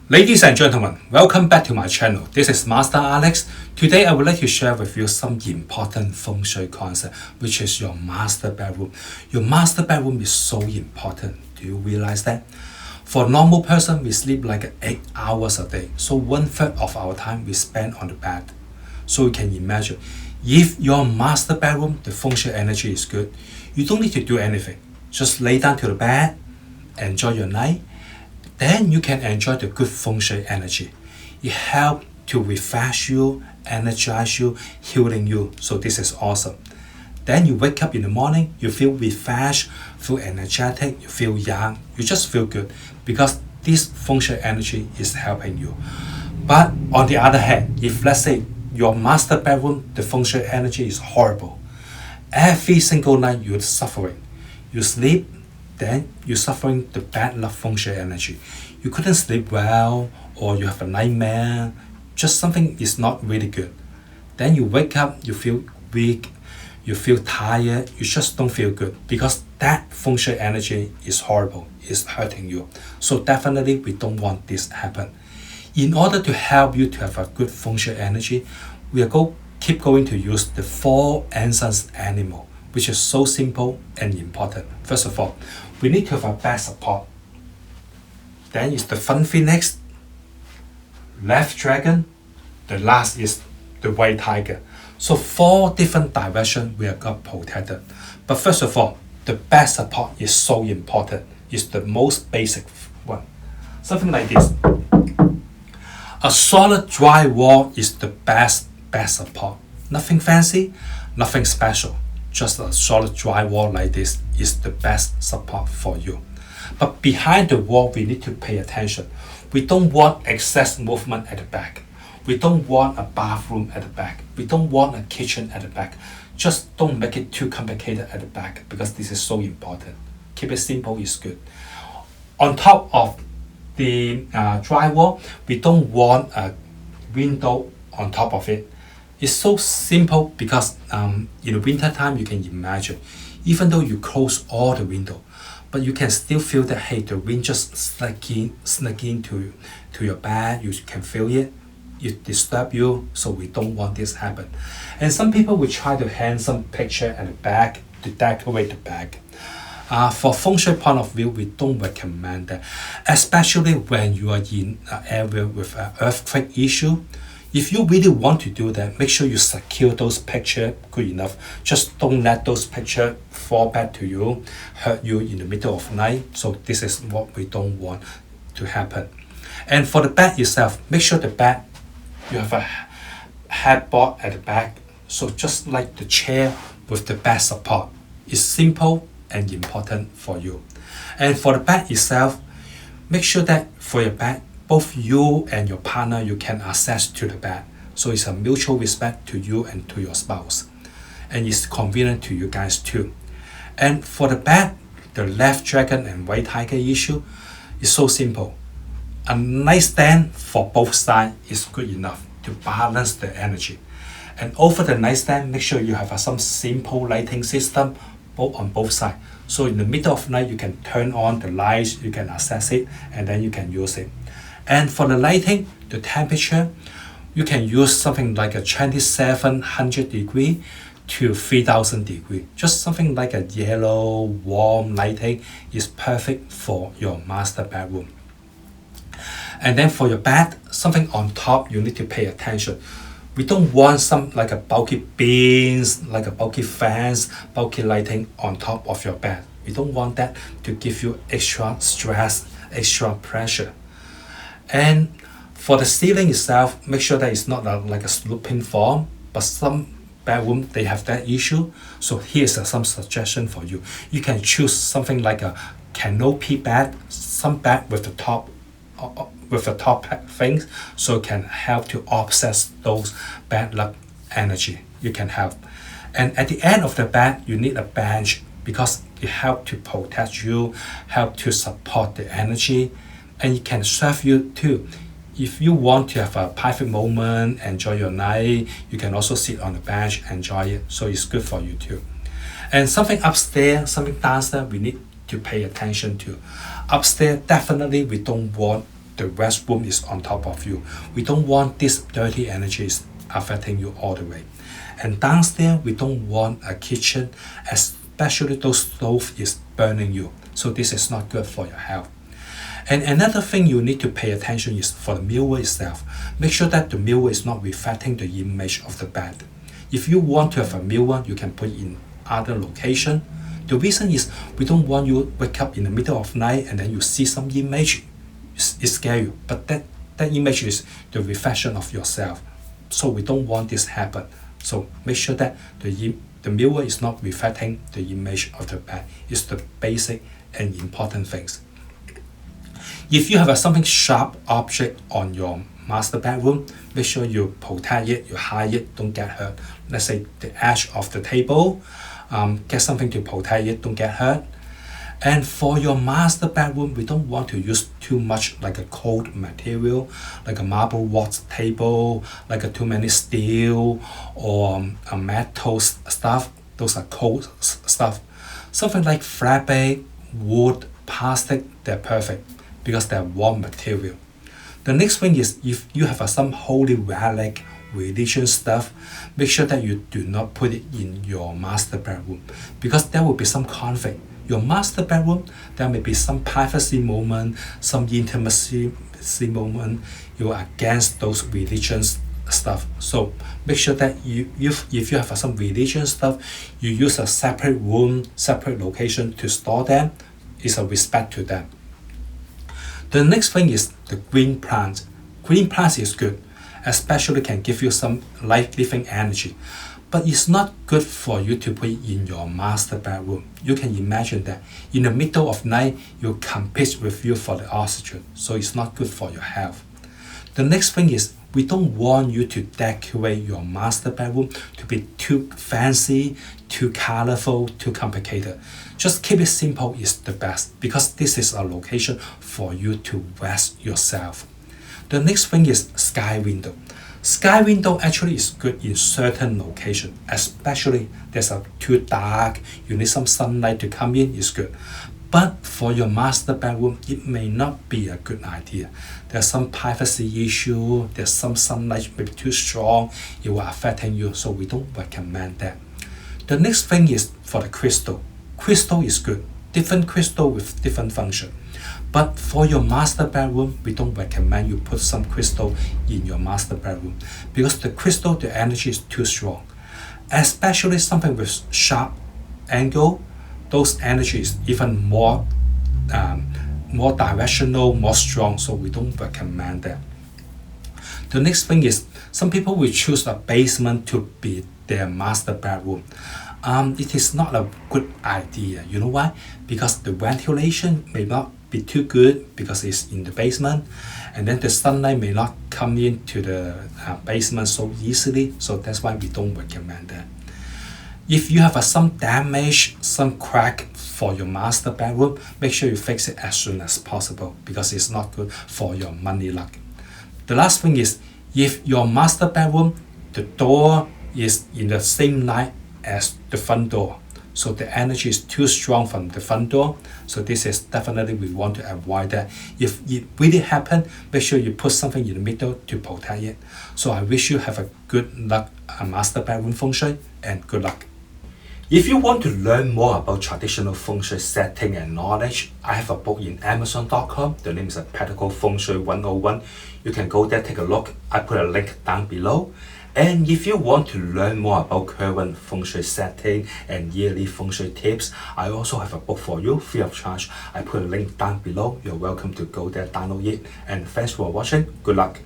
Ladies and gentlemen, welcome back to my channel. This is Master Alex. Today I would like to share with you some important Feng Shui concept, which is your master bedroom. Your master bedroom is so important. Do you realize that? For a normal person, we sleep like 8 hours a day. So 1/3 of our time we spend on the bed. So you can imagine, if your master bedroom, the Feng Shui energy is good, you don't need to do anything. Just lay down to the bed, enjoy your night. Then you can enjoy the good Feng Shui energy. It helps to refresh you, energize you, healing you. So this is awesome. Then you wake up in the morning, you feel refreshed, feel energetic, you feel young, you just feel good because this Feng Shui energy is helping you. But on the other hand, if let's say your master bedroom, the Feng Shui energy is horrible, every single night you're suffering. You sleep, then you're suffering the bad luck Feng Shui energy. You couldn't sleep well, or you have a nightmare, just something is not really good. Then you wake up, you feel weak, you feel tired, you just don't feel good because that Feng Shui energy is horrible, is hurting you. So definitely we don't want this to happen. In order to help you to have a good Feng Shui energy, we are keep going to use the 4 essence animal, which is so simple and important. First of all, we need to have a bed support. Then is the Feng Phoenix, left dragon, the last is the white tiger. So 4 different directions we are got protected. But first of all, the bed support is so important. It's the most basic one. Something like this. A solid dry wall is the best bed support. Nothing fancy, nothing special. Just a solid dry wall like this is the best support for you. But behind the wall, we need to pay attention. We don't want excess movement at the back. We don't want a bathroom at the back. We don't want a kitchen at the back. Just don't make it too complicated at the back because this is so important. Keep it simple is good. On top of the dry wall, we don't want a window on top of it. It's so simple because in the winter time you can imagine, even though you close all the window, but you can still feel that hey, the wind just snuck in to your bed. You can feel it. It disturb you, so we don't want this to happen. And some people will try to hang some picture at the back to decorate the back. For Feng Shui point of view, we don't recommend that, especially when you are in an area with an earthquake issue. If you really want to do that, make sure you secure those pictures good enough. Just don't let those pictures fall back to you, hurt you in the middle of night. So this is what we don't want to happen. And for the bed itself, make sure the bed, you have a headboard at the back. So just like the chair with the bed support, it's simple and important for you. And for the bed itself, make sure that for your bed, both you and your partner, you can access to the bed. So it's a mutual respect to you and to your spouse. And it's convenient to you guys too. And for the bed, the left dragon and white tiger issue is so simple. A nightstand for both sides is good enough to balance the energy. And over the nightstand, make sure you have some simple lighting system on both sides. So in the middle of night, you can turn on the lights, you can access it, and then you can use it. And for the lighting, the temperature, you can use something like a 2700 degree to 3000 degree. Just something like a yellow, warm lighting is perfect for your master bedroom. And then for your bed, something on top you need to pay attention. We don't want some like a bulky beams, like a bulky fans, bulky lighting on top of your bed. We don't want that to give you extra stress, extra pressure. And for the ceiling itself, make sure that it's not like a sloping form, but some bedroom they have that issue. So here's some suggestion for you. You can choose something like a canopy bed, some bed with the top things, so it can help to offset those bad luck energy you can have. And at the end of the bed, you need a bench because it helps to protect you, help to support the energy, and it can serve you too. If you want to have a private moment, enjoy your night, you can also sit on the bench, enjoy it. So it's good for you too. And something upstairs, something downstairs, we need to pay attention to. Upstairs, definitely we don't want the restroom is on top of you. We don't want this dirty energies affecting you all the way. And downstairs, we don't want a kitchen, especially those stove is burning you. So this is not good for your health. And another thing you need to pay attention is for the mirror itself. Make sure that the mirror is not reflecting the image of the bed. If you want to have a mirror, you can put it in other location. The reason is we don't want you wake up in the middle of night and then you see some image, it scare you. But that image is the reflection of yourself. So we don't want this happen. So make sure that the mirror is not reflecting the image of the bed. It's the basic and important things. If you have something sharp object on your master bedroom, make sure you protect it, you hide it, don't get hurt. Let's say the edge of the table, get something to protect it, don't get hurt. And for your master bedroom, we don't want to use too much like a cold material, like a marble watch table, like a too many steel or a metal stuff. Those are cold stuff. Something like fabric, wood, plastic, they're perfect because they're warm material. The next thing is if you have some holy relic, religious stuff, make sure that you do not put it in your master bedroom because there will be some conflict. Your master bedroom, there may be some privacy moment, some intimacy moment. You are against those religious stuff. So make sure that if you have some religious stuff, you use a separate room, separate location to store them. It's a respect to them. The next thing is the green plant. Green plant is good, especially can give you some life-giving energy. But it's not good for you to put it in your master bedroom. You can imagine that in the middle of night, you compete with you for the oxygen. So it's not good for your health. The next thing is we don't want you to decorate your master bedroom to be too fancy, too colorful, too complicated. Just keep it simple is the best because this is a location for you to rest yourself. The next thing is sky window. Sky window actually is good in certain location, especially there's a too dark, you need some sunlight to come in, is good. But for your master bedroom, it may not be a good idea. There's some privacy issue, there's some sunlight maybe too strong, it will affecting you, so we don't recommend that. The next thing is for the crystal. Crystal is good, different crystal with different function. But for your master bedroom, we don't recommend you put some crystal in your master bedroom because the crystal, the energy is too strong. Especially something with sharp angle, those energies even more directional, more strong, so we don't recommend that. The next thing is some people will choose a basement to be their master bedroom. It is not a good idea. You know why? Because the ventilation may not be too good because it's in the basement, and then the sunlight may not come into the basement so easily, so that's why we don't recommend that. If you have some damage, some crack for your master bedroom, make sure you fix it as soon as possible because it's not good for your money luck. The last thing is if your master bedroom, the door is in the same line as the front door, so the energy is too strong from the front door, so this is definitely we want to avoid that. If it really happen, make sure you put something in the middle to protect it. So I wish you have a good luck master bedroom feng shui and good luck. If you want to learn more about traditional feng shui setting and knowledge, I have a book in Amazon.com. The name is Practical Feng Shui 101. You can go there, take a look. I put a link down below. And if you want to learn more about current feng shui setting and yearly feng shui tips, I also have a book for you free of charge. I put a link down below. You're welcome to go there, download it. And thanks for watching. Good luck.